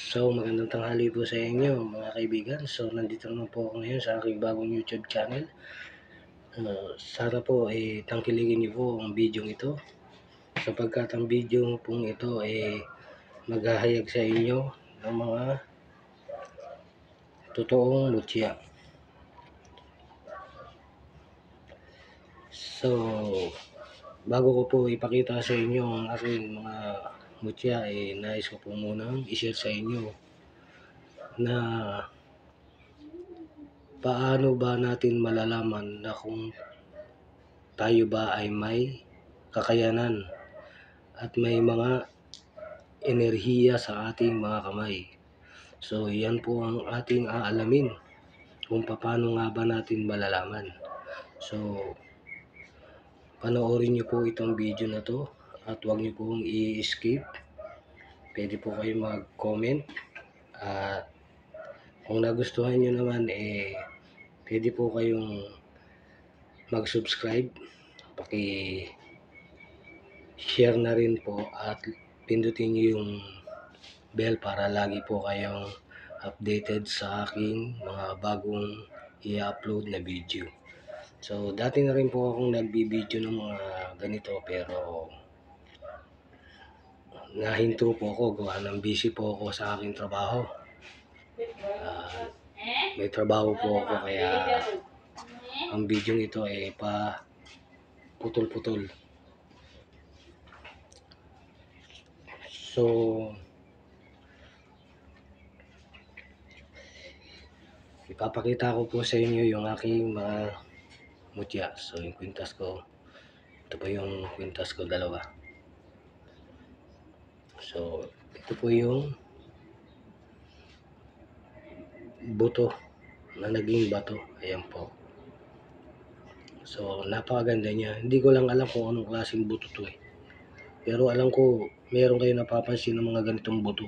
So, magandang tanghali po sa inyo mga kaibigan. So, nandito naman po ako ngayon sa aking bagong YouTube channel. Sana po tangkilikin niyo po ang video ito sapagkat ang video pong ito maghahayag sa inyo ng mga totoong mutya. So, bago ko po ipakita sa inyo ang aking mga mutya, nais ko po munang i-share sa inyo na paano ba natin malalaman na kung tayo ba ay may kakayanan at may mga enerhiya sa ating mga kamay. So, yan po ang ating aalamin kung paano nga ba natin malalaman. So, panoorin nyo po itong video na to at huwag nyo pong i-skip. Pwede po kayo mag-comment at kung nagustuhan nyo naman pwede po kayong mag-subscribe, paki-share na rin po at pindutin nyo yung bell para lagi po kayong updated sa aking mga bagong i-upload na video. So, dati na rin po akong nagbi-video ng mga ganito pero nahinto po ako gawa ng busy po ako sa aking trabaho. May trabaho po ako kaya ang video ito pa putol-putol. So, ipapakita ko po sa inyo yung aking mga mutya. So, yung kwintas ko, ito po yung kwintas ko, dalawa. So, ito po yung buto na naging bato. Ayan po. So, napakaganda niya. Hindi ko lang alam kung anong klaseng buto to Pero alam ko, meron kayo napapansin ng mga ganitong buto.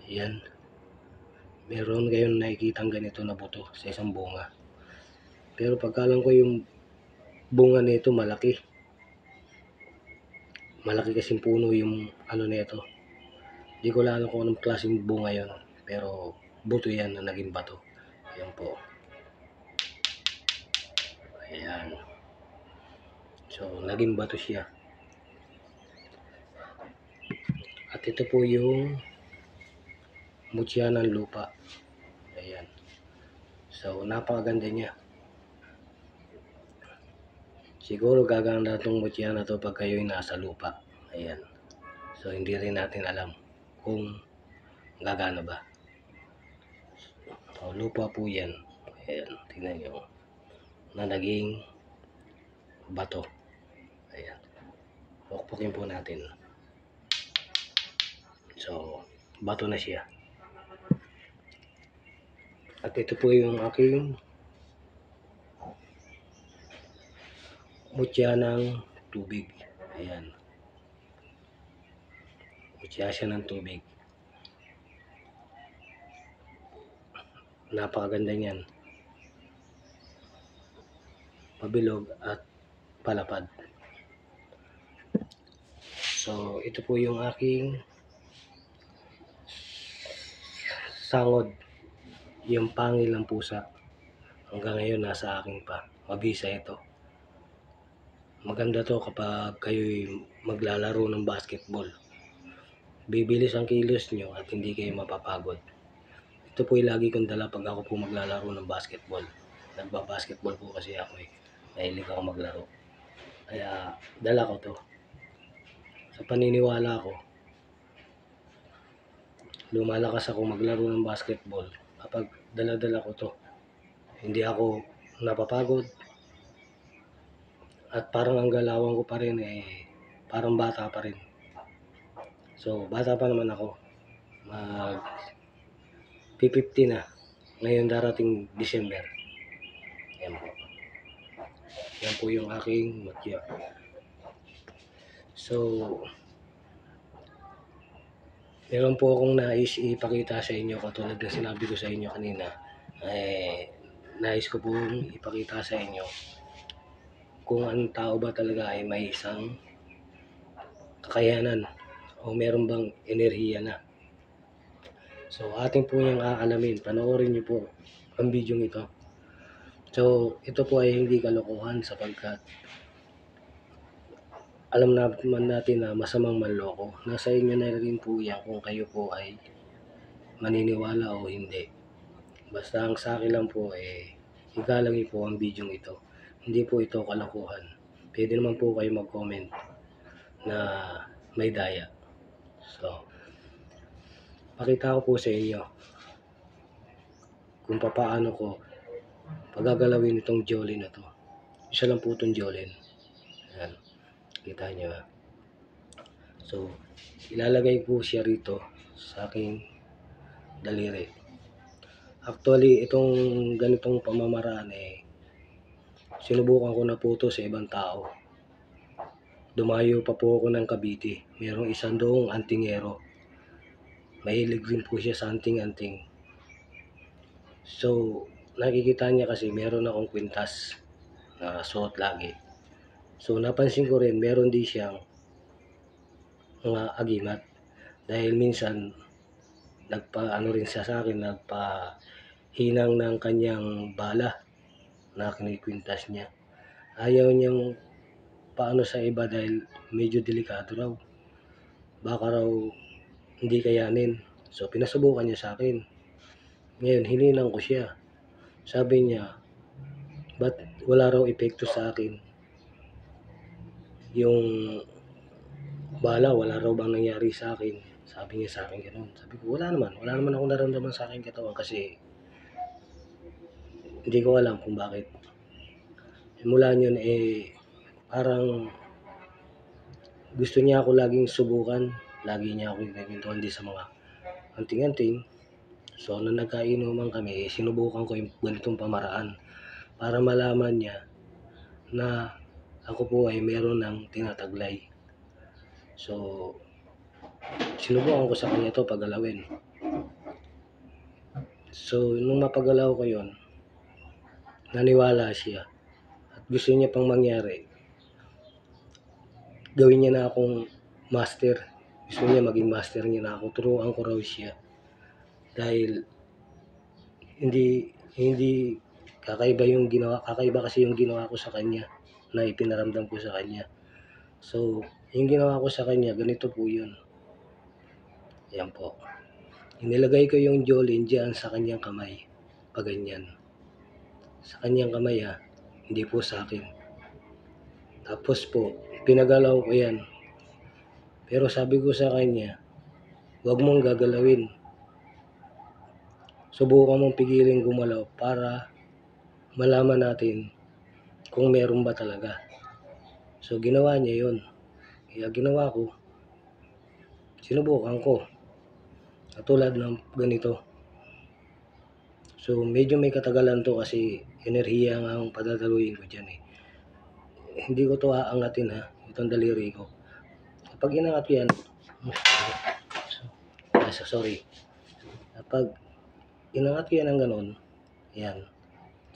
Ayan. Meron kayong nakikitang ganito na buto sa isang bunga. Pero pagkalam ko yung bunga nito malaki. Malaki kasing puno yung ano nito. Hindi ko lang alam kung anong klaseng bunga yon. Pero buto yan na naging bato. Ayan po. Ayan. So, naging bato siya. At ito po yung mutya ng lupa. Ayan. So, napakaganda niya. Siguro gaganda itong mutya na to pag kayo'y nasa lupa. Ayan. So, hindi rin natin alam kung gagana ba. So, lupa po yan. Ayan. Tingnan nyo. Na naging bato. Ayan. Pukpukin po natin. So, bato na siya. At ito po yung aking mutya ng tubig. Ayan. Mutya siya ng tubig. Napakaganda niyan. Mabilog at palapad. So, ito po yung aking sangod. Yung pangil ng pusa. Hanggang ngayon nasa akin pa. Mabisa ito. Maganda to kapag kayo'y maglalaro ng basketball. Bibilis ang kilos nyo at hindi kayo mapapagod. Ito po'y lagi kong dala pag ako po maglalaro ng basketball. Nagbabasketball po kasi ako Mahilig ako maglaro. Kaya dala ko to. Sa paniniwala ko, lumalakas ako maglaro ng basketball kapag dala-dala ko to. Hindi ako napapagod. At parang ang galawan ko pa rin parang bata pa rin. So, bata pa naman ako. P50 na. Ngayon darating December. Yan po. Yan po yung aking mutya. So, meron po akong nais ipakita sa inyo katulad na sinabi ko sa inyo kanina. Nais ko pong ipakita sa inyo kung ang tao ba talaga ay may isang kakayanan o meron bang enerhiya na. So, atin po yung aalamin. Panoorin niyo po ang video ito. So, ito po ay hindi kalokohan sapagkat alam naman natin na masamang manloko. Nasa inyo na rin po yan kung kayo po ay maniniwala o hindi. Basta ang sa akin lang po igalang niyo po ang video ito. Hindi po ito kalokohan. Pwede naman po kayo mag-comment na may daya. So, pakita ko po sa inyo kung paano ko pagagalawin itong Jolin na to. Isa lang po itong Jolin. Ayan. Kita nyo ha. So, ilalagay po siya rito sa aking daliri. Actually, itong ganitong pamamaraan sinubukan ko na po ito sa ibang tao. Dumayo pa po ako ng Cavite. Merong isang doong antingero. Mahilig rin po siya sa anting-anting. So, nakikita niya kasi meron akong kwintas na suot lagi. So, napansin ko rin meron din siyang mga agimat. Dahil minsan, nagpa-ano rin siya sa akin, nagpa-hinang ng kanyang bala na kinikwintas niya. Ayaw niyang paano sa iba dahil medyo delikado raw. Baka raw hindi kayanin. So, pinasubukan niya sa akin. Ngayon, hininang ko siya. Sabi niya, ba't wala raw epekto sa akin? Yung bala, wala raw bang nangyari sa akin? Sabi niya sa akin gano'n. Sabi ko, wala naman akong naramdaman sa akin katawan kasi hindi ko alam kung bakit. Mula yun parang gusto niya ako laging subukan. Lagi niya ako ikikintuhan din sa mga anting-anting. So, nung nagkainuman kami, sinubukan ko yung ganitong pamaraan para malaman niya na ako po ay meron ng tinataglay. So, sinubukan ko sa kanya to pagalawin. So, nung mapagalaw ko yon, naniwala siya. At gusto niya pang mangyari. Gawin niya na akong master. Gusto niya maging master niya na ako. Turuan ko raw siya. Dahil hindi kakaiba kasi yung ginawa ko sa kanya na ipinaramdam ko sa kanya. So, yung ginawa ko sa kanya, ganito po yun. Ayan po. Inilagay ko yung Jolin dyan sa kanyang kamay. Paganyan. Sa kanyang kamay hindi po sa akin. Tapos po, pinagalaw ko yan. Pero sabi ko sa kanya, huwag mong gagalawin. Subukan mong pigiling gumalaw para malaman natin kung meron ba talaga. So, ginawa niya yun. Kaya ginawa ko, sinubukan ko. Katulad ng ganito. So, medyo may katagalan to kasi enerhiya nga ang padadaluin ko dyan Hindi ko to aangatin itong daliri ko. Kapag inangat ko yan, sorry. Kapag inangat ko yan ng ganon, yan.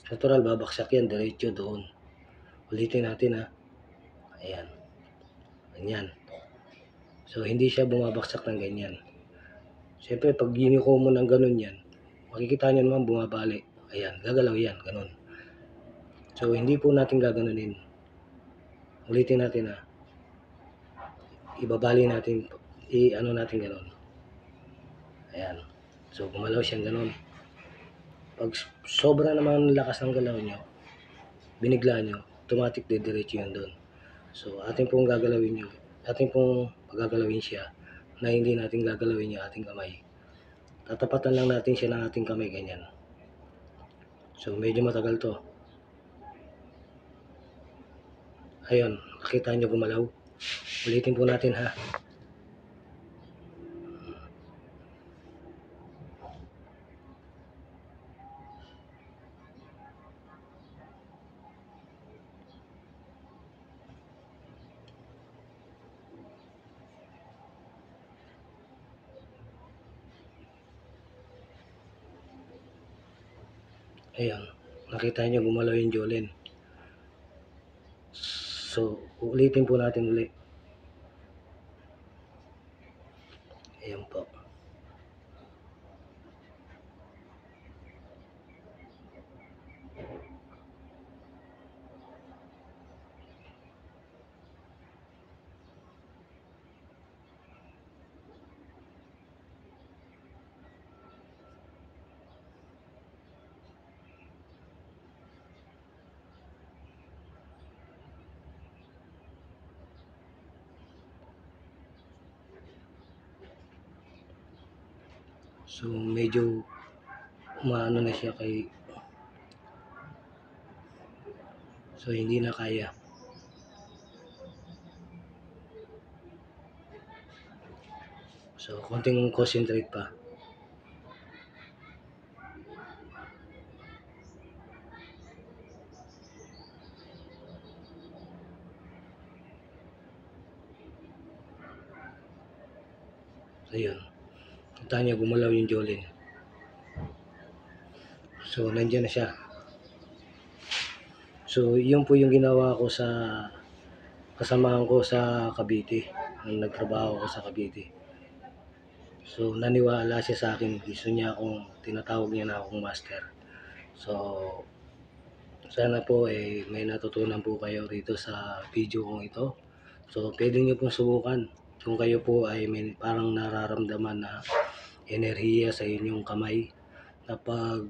Natural, babaksak yan, diretso doon. Ulitin natin Ayan. Ganyan. So, hindi siya bumabaksak ng ganyan. Siyempre, pag giniko mo ng ganon yan, makikita nyo naman bumabali. Ayan, gagalaw yan, ganon. So, hindi po natin gaganunin. Ulitin natin ibabali natin, i-ano natin ganon. Ayan. So, gumalaw siyang ganon. Pag sobra naman lakas ng galaw nyo, binigla nyo, automatic diretso yan doon. So, ating pong gagalawin pagagalawin siya na hindi natin gagalawin yung ating kamay. Tatapatan lang natin siya ng ating kamay, ganyan. So, medyo matagal to. Ayun, nakita nyo gumalaw. Ulitin po natin Ayan, nakita nyo gumalaw yung Jolin. So, ulitin po natin ulit. Ayan po. So medyo umaano na siya kay, so hindi na kaya. So konting concentrate pa. So yun, kita niya gumalaw yung Jolin. So nandiyan na siya. So yun po yung ginawa ko sa kasamahan ko sa Cavite, nung nagtrabaho ko sa Cavite. So naniwala siya sa akin, gusto niya akong, tinatawag niya na akong master. So sana po may natutunan po kayo rito sa video kong ito. So pwede niyo pong subukan kung kayo po ay may parang nararamdaman na enerhiya sa inyong kamay, na pag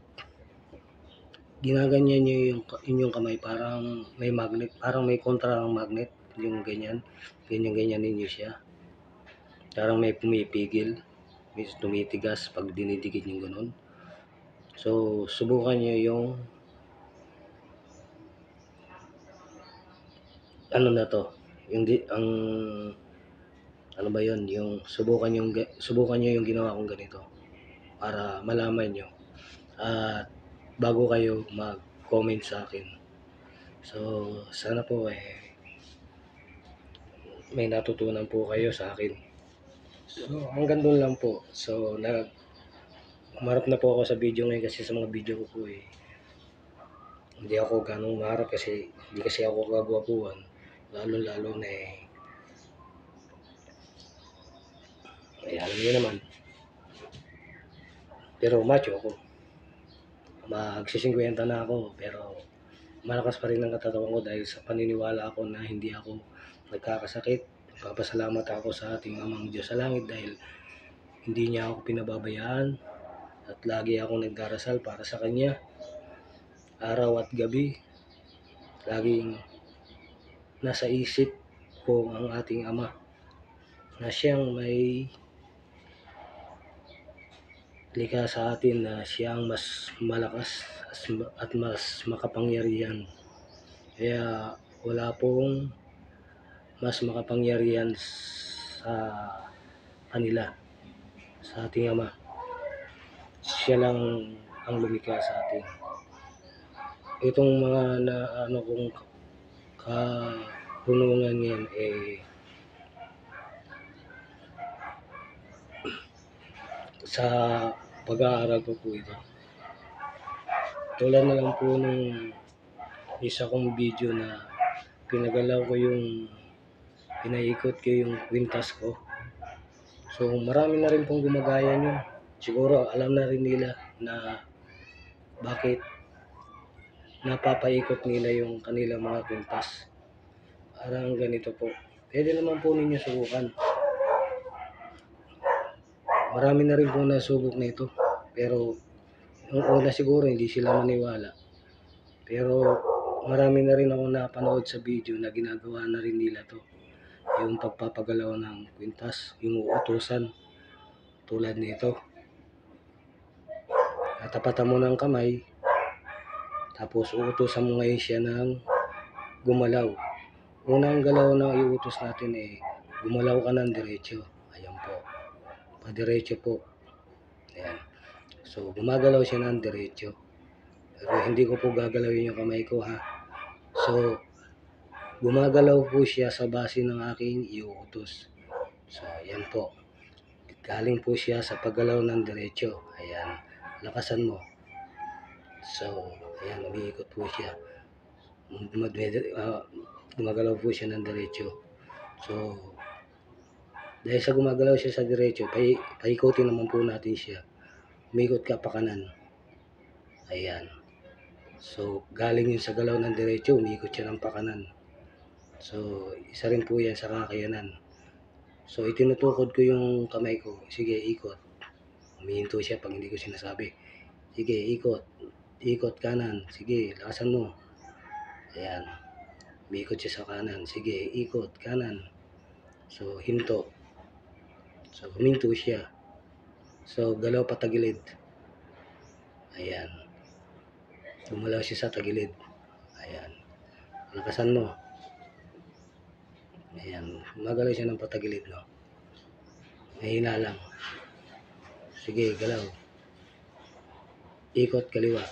ginaganyan niyo yung inyong kamay, parang may magnet, parang may kontra ng magnet, yung ganyan, ganyan ninyo siya. Parang may pumipigil, may tumitigas pag dinidikit yung ganun. So subukan niyo yung ano na to, yung ang ano ba yun, yung subukan niyo yung ginawa kong ganito para malaman niyo at bago kayo mag-comment sa akin. So sana po may natutunan po kayo sa akin. So hanggang doon lang po. So umarap na po ako sa video ngayon kasi sa mga video ko po hindi ako ganong maharap kasi hindi kasi ako kagwapuan, lalo na alam niyo naman, pero macho ako, magsi-50 na ako, pero malakas pa rin ang katawan ko dahil sa paniniwala ako na hindi ako nagkakasakit. Papasalamat ako sa ating amang Diyos sa langit dahil hindi niya ako pinababayaan at lagi akong nagdarasal para sa Kanya araw at gabi. Laging nasa isip ko ang ating Ama na siyang may likha sa atin, na siyang mas malakas at mas makapangyarihan. Kaya wala pong mas makapangyarihan sa kanila, sa ating Ama. Siya lang ang lumikha sa atin. Itong mga na ano kong karunungan yan sa pag-aaral ko po ito. Tulad na lang po nung isa kong video na pinagalaw ko pinaikot ko yung kwintas ko. So marami na rin pong gumagaya nyo. Siguro alam na rin nila na bakit napapaikot nila yung kanilang mga kwintas. Parang ganito po. Pwede naman po ninyo subukan. Marami na rin po nasubok na ito. Pero yung una siguro hindi sila maniwala. Pero marami na rin ako napanood sa video na ginagawa na rin nila to. Yung pagpapagalaw ng kwintas, yung uutusan tulad nito. Tatapatan mo ng kamay, tapos uutusan mo ngayon siya ng gumalaw. Unang galaw na iutos natin gumalaw ka ng diretso. Ayan po. Padiretso po. Ayan. So gumagalaw siya ng diretso. Pero hindi ko po gagalawin yung kamay ko, ha. So gumagalaw po siya sa base ng aking iuutos. So ayan po. Galing po siya sa paggalaw ng diretso. Ayan. Lakasan mo. So ayan, umiikot po siya. Gumagalaw po siya ng diretso. So dahil sa gumagalaw siya sa diretso, paikutin naman po natin siya. Umikot ka pa kanan. Ayan. So galing yun sa galaw ng diretso, umikot siya ng pakanan. So isa rin po yan sa kakayanan. So itinutukod ko yung kamay ko. Sige, ikot. Umihinto siya pag hindi ko sinasabi. Sige, ikot. Ikot kanan. Sige, lakasan mo. Ayan. Umikot siya sa kanan. Sige, ikot kanan. So hinto. So huminto siya. So, galaw pa tagilid. Ayan. Gumalaw siya sa tagilid. Ayan. Lakasan mo. Ayan. Magalaw siya ng patagilid, no? Mahina lang. Sige, galaw. Ikot kaliwa.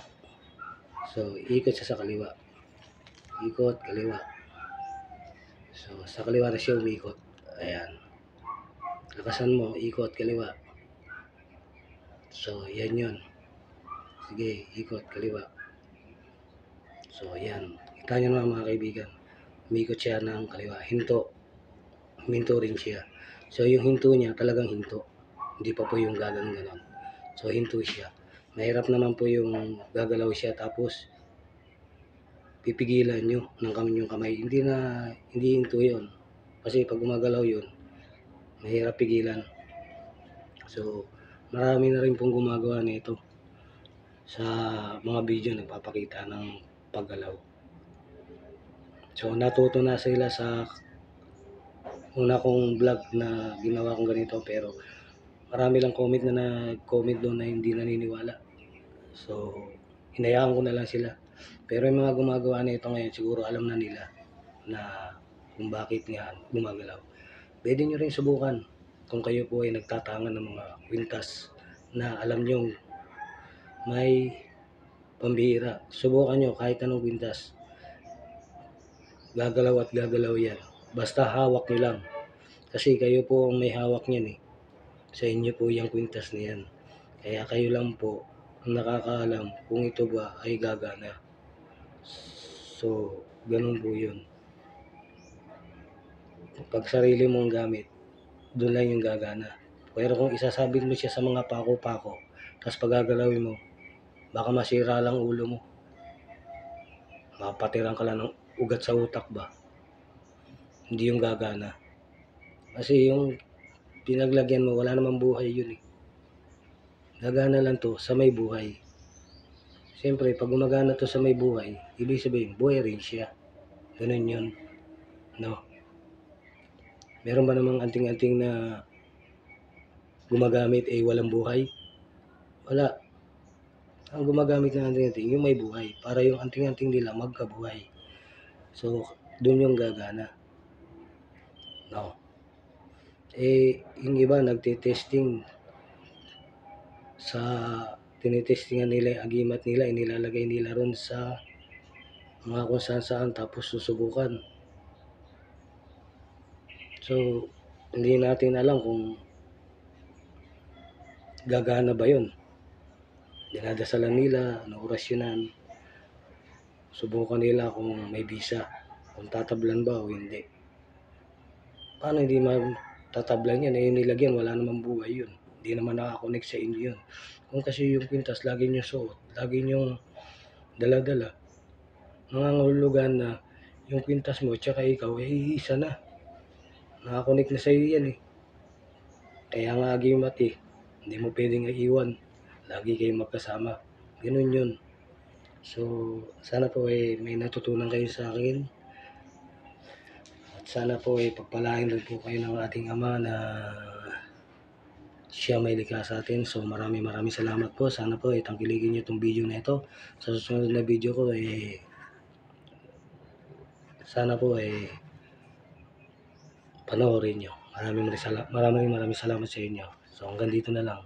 So, ikot siya sa kaliwa. Ikot, kaliwa. So, sa kaliwa na siya umikot. Ayan. Lakasan mo, ikot, kaliwa. So, yan yun. Sige, ikot, kaliwa. So, yan. Kita nyo naman mga kaibigan. Umikot siya ng kaliwa. Hinto. Huminto rin siya. So, yung hinto niya, talagang hinto. Hindi pa po yung gaganon-ganon. So, hinto siya. Mahirap naman po yung gagalaw siya tapos pipigilan nyo ng yung kamay. Hindi hinto yun. Kasi pag gumagalaw yun, mahirap pigilan. So, marami na rin pong gumagawa nito. Sa mga video, nagpapakita ng paggalaw. So, natuto na sila sa una kong vlog na ginawa kong ganito, pero marami lang comment na nag-comment doon na hindi naniniwala. So, hinayaan ko na lang sila. Pero yung mga gumagawa nito ngayon, siguro alam na nila na kung bakit nga gumagalaw. Pwede nyo rin subukan kung kayo po ay nagtatangan ng mga kwintas na alam nyo may pambihira. Subukan nyo kahit anong kwintas. Gagalaw at gagalaw yan. Basta hawak nyo lang. Kasi kayo po ang may hawak niyan eh. Sa inyo po yung kwintas na yan. Kaya kayo lang po ang nakakaalam kung ito ba ay gagana. So, ganun po yun. Pag sarili mong gamit, doon lang yung gagana. Pero kung isasabit mo siya sa mga pako-pako, tapos pagagalawin mo, baka masira lang ulo mo. Mapatiran ka lang ng ugat sa utak ba? Hindi yung gagana. Kasi yung pinaglagyan mo, wala namang buhay yun eh. Gagana lang to sa may buhay. Siyempre, pag gumagana to sa may buhay, ibig sabihin, buhay rin siya. Ganun yun. No? Meron ba namang anting-anting na gumagamit ay walang buhay? Wala. Ang gumagamit ng anting-anting, yung may buhay. Para yung anting-anting nila magkabuhay. So, dun yung gagana. No? Yung iba nagtitesting sa tinitestingan nila yung agimat nila, inilalagay nila ron sa mga kung saan tapos susubukan. So, hindi natin alam kung gagana ba yun. Dinadasalan nila, orasyonan. Subukan nila kung may bisa, kung tatablan ba o hindi. Paano hindi tatablan yan? Nilagyan, wala namang buhay yun. Hindi naman nakakonect sa inyo yun. Kung kasi yung kwintas, lagi nyo suot, lagi nyo dala-dala, nangangahulugan na yung kwintas mo tsaka ikaw ay isa na. Nakakonect na sa iyo yan eh. Kaya nga agimat eh. Hindi mo pwedeng iiwan. Lagi kayong magkasama. Ganun yun. So, sana po may natutunan kayo sa akin. At sana po pagpalain rin po kayo ng ating Ama na siya may likha sa atin. So, maraming salamat po. Sana po tangkilikin nyo itong video na ito. Sa susunod na video ko sana po panoorin nyo. Maraming salamat sa inyo. So hanggang dito na lang.